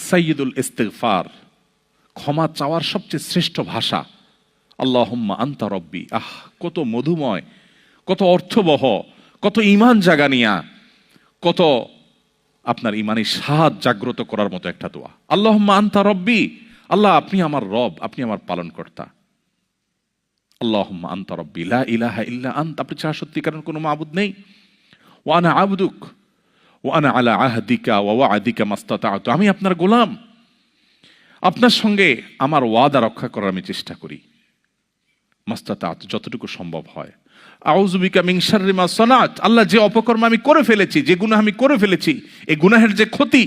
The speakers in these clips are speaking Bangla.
সাইয়্যিদুল ইস্তিগফার, ক্ষমা চাওয়ার সবচেয়ে শ্রেষ্ঠ ভাষা আল্লাহুম্মা আনতা রব্বি। কত মধুময়, কত অর্থবহ, কত ঈমান জাগানিয়া, কত আপনার ঈমানি স্বাদ জাগ্রত করার মতো একটা দোয়া। আল্লাহুম্মা আনতা রব্বি, আল্লাহ আপনি আমার রব, আপনি আমার পালনকর্তা। আল্লাহুম্মা আনতা রব্বি লা ইলাহা ইল্লা আনতা, আপনি ছাড়া সত্যিকারের কোনো মাবুদ নেই। ওয়া আনা আবদুক ওয়া আনা আলা আহদিকা ওয়া ওয়া'দিকা মাস্তাতা'তু, আমি আপনার গোলাম, আপনার সঙ্গে আমার ওয়াদা রক্ষা করার আমি চেষ্টা করি, মাস্তাতা'তু, যতটুকু সম্ভব হয়। আউযু বিকা মিন শাররি মা সানাত, আল্লাহ যে অপকর্ম আমি করে ফেলেছি, যে গুনাহ আমি করে ফেলেছি, এই গুনাহের যে ক্ষতি,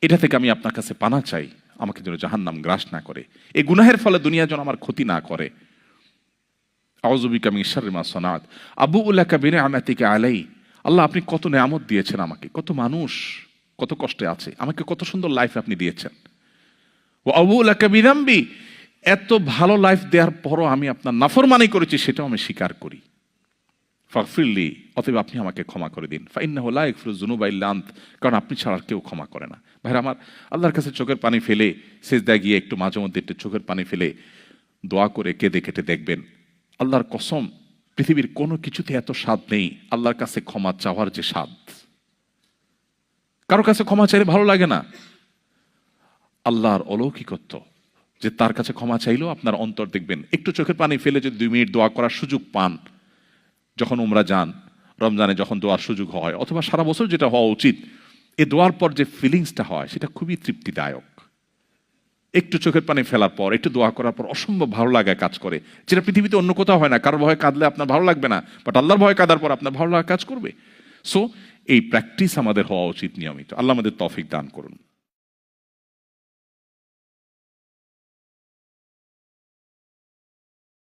এটা থেকে আমি আপনার কাছে পানা চাই, আমাকে যেন জাহান্নাম গ্রাস না করে, এই গুনাহের ফলে দুনিয়া যেন আমার ক্ষতি না করে। আউযু বিকা মিন শাররি মা সানাত আবুউ লাকা বিনি'মাতিকা আলাই, আল্লাহ আপনি কত নেয়ামত দিয়েছেন আমাকে, কত মানুষ কত কষ্টে আছে, আমাকে কত সুন্দর লাইফ আপনি দিয়েছেন। ওয়া আবুউ লাকা বিযামবি, এত ভালো লাইফ দেওয়ার পরও আমি আপনার নাফরমানি করেছি, সেটাও আমি স্বীকার করি। ফাগফিরলি, অতএব আপনি আমাকে ক্ষমা করে দিন। ফাইন্নাহু লা ইয়াগফিরুয যুনুবা ইল্লা আনত, কারণ আপনি ছাড়া আর কেউ ক্ষমা করে না। ভাইরা আমার, আল্লাহর কাছে চোখের পানি ফেলে সিজদায় গিয়ে একটু মাঝে মধ্যে একটু চোখের পানি ফেলে দোয়া করে কেঁদে কেটে দেখবেন, আল্লাহর কসম পৃথিবীর কোনো কিছুতে এত স্বাদ নেই আল্লাহর কাছে ক্ষমা চাওয়ার যে স্বাদ। কারো কাছে ক্ষমা চাইলে ভালো লাগে না। আল্লাহর অলৌকিকত্ব যে তার কাছে ক্ষমা চাইলেও আপনার অন্তর দেখবেন, একটু চোখের পানি ফেলে যদি 2 মিনিট দোয়া করার সুযোগ পান, যখন উমরা যান, রমজানে যখন দোয়ার সুযোগ হয়, অথবা সারা বছর যেটা হওয়া উচিত, এই দোয়ার পর যে ফিলিংসটা হয় সেটা খুবই তৃপ্তিদায়ক। একটু চোখের পানি ফেলার পর, একটু দোয়া করার পর অসম্ভব ভালো লাগা কাজ করে, যেটা পৃথিবীতে অন্য কোথাও হয় না। কারোর ভয়ে কাঁদলে আপনার ভালো লাগবে না, বাট আল্লাহর ভয়ে কাঁদার পর আপনার ভালো লাগা কাজ করবে। সো এই প্র্যাকটিস আমাদের হওয়া উচিত নিয়মিত। আল্লাহ আমাদের তৌফিক দান করুন।